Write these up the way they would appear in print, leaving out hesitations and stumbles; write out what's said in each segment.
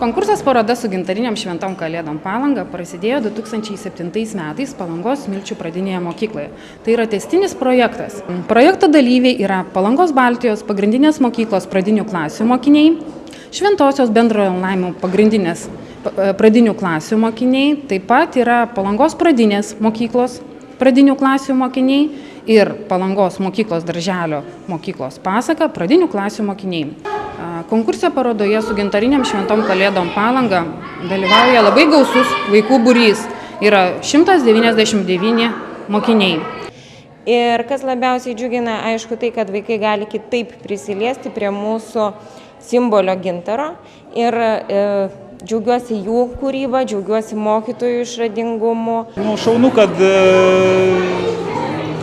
Konkursas paroda su gintariniam šventom kalėdom Palanga prasidėjo 2007 metais Palangos Smilčių pradinėje mokykloje. Tai yra tęstinis projektas. Projekto dalyviai yra Palangos Baltijos pagrindinės mokyklos pradinių klasių mokiniai, Šventosios bendrojo laimo pagrindinės pradinių klasių mokiniai, taip pat yra Palangos pradinės mokyklos pradinių klasių mokiniai ir Palangos mokyklos darželio mokyklos Pasaka pradinių klasių mokiniai. Konkurse parodoje su gintariniam šventom kalėdom Palanga dalyvauja labai gausus vaikų būrys. Yra 199 mokiniai. Ir kas labiausiai džiugina, aišku, tai, kad vaikai gali kitaip prisiliesti prie mūsų simbolio gintaro. Ir džiaugiuosi jų kūrybą, džiaugiuosi mokytojų išradingumu. Šaunu, kad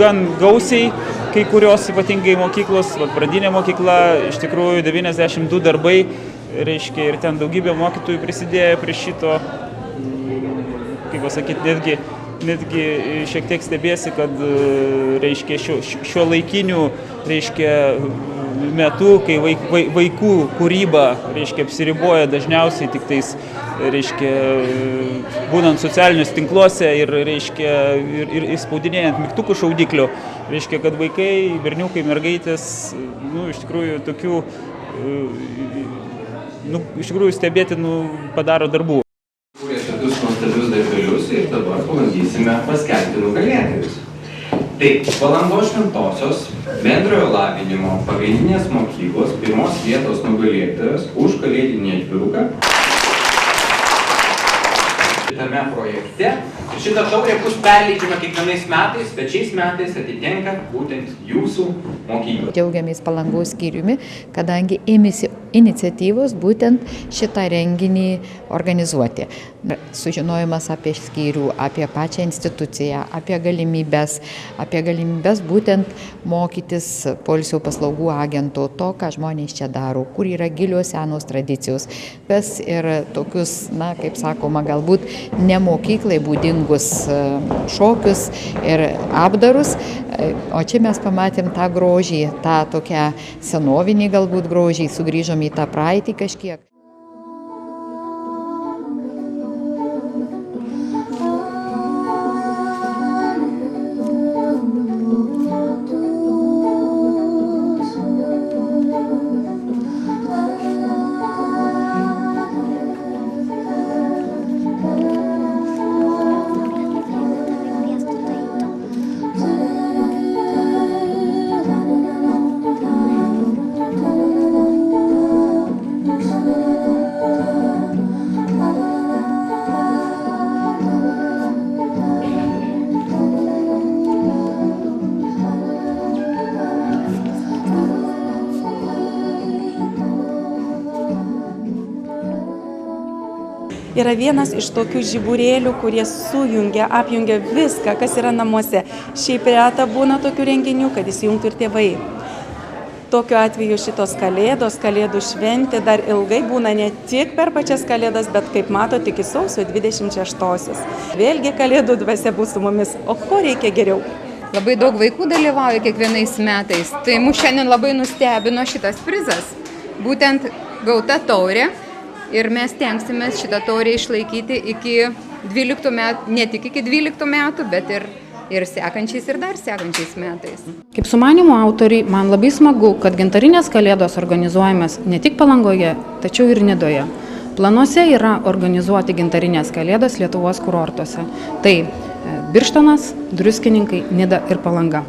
gan gausiai kai kurios ypatingai mokyklos, pradinė mokykla, iš tikrųjų 92 darbai, reiškia, ir ten daugybė mokytojų prisidėjo prie šito, kaip pasakyti, netgi šiek tiek stebėsi, kad, reiškia, šio laikinių, reiškia, metu, kai vaikų kūryba, reiškia, apsiriboja dažniausiai tik tais, reiškia, būnant socialiniuose tinkluose ir, reiškia, ir spaudinėjant mygtukų šaudiklio, reiškia, kad vaikai, berniukai, mergaitės, iš tikrųjų, tokių, iš tikrųjų stebėtinų padaro darbų. Kūrė tokius nuostabius darbelius ir dabar pabandysime paskelbti nugalėtojus. Tai Palangos Šventosios bendrojo lavinimo pagrindinės mokyklos pirmos vietos nugalėtojas už kalėdinį atviruką. Šitame projekte šita taurė bus perleidžiama kiekvienais metais, bet šiais metais atitenka būtent jūsų mokyklai. Džiaugiamės Palangos skyriumi, kadangi ėmėsi iniciatyvos būtent šitą renginį organizuoti. Sužinojimas apie skyrių, apie pačią instituciją, apie galimybės būtent mokytis poilsio paslaugų agento, to, ką žmonės čia daro, kur yra gilios senos tradicijos, kas ir tokius, kaip sakoma, galbūt ne mokyklai būdingus šokius ir apdarus, o čia mes pamatėm tą grožį, tą tokią senovinį galbūt grožį, sugrįžom į tą praeitį kažkiek. Yra vienas iš tokių žiburėlių, kurie sujungia, apjungia viską, kas yra namuose. Šiaip reta būna tokių renginių, kad įsijungtų ir tėvai. Tokiu atveju šitos kalėdų šventė dar ilgai būna ne tik per pačias kalėdas, bet kaip matote, iki sausio 26-osios. Vėlgi kalėdų dvasia bus su mumis, o ko reikia geriau? Labai daug vaikų dalyvauja kiekvienais metais, tai mus šiandien labai nustebino šitas prizas. Būtent gauta taurė. Ir mes tenksimės šitą taurę išlaikyti iki 12 metų, ne tik iki 12 metų, bet ir sekančiais ir dar sekančiais metais. Kaip sumanymų autoriai, man labai smagu, kad gintarinės kalėdos organizuojamas ne tik Palangoje, tačiau ir Nidoje. Planuose yra organizuoti gintarinės kalėdos Lietuvos kurortuose. Tai Birštonas, Druskininkai, Nida ir Palanga.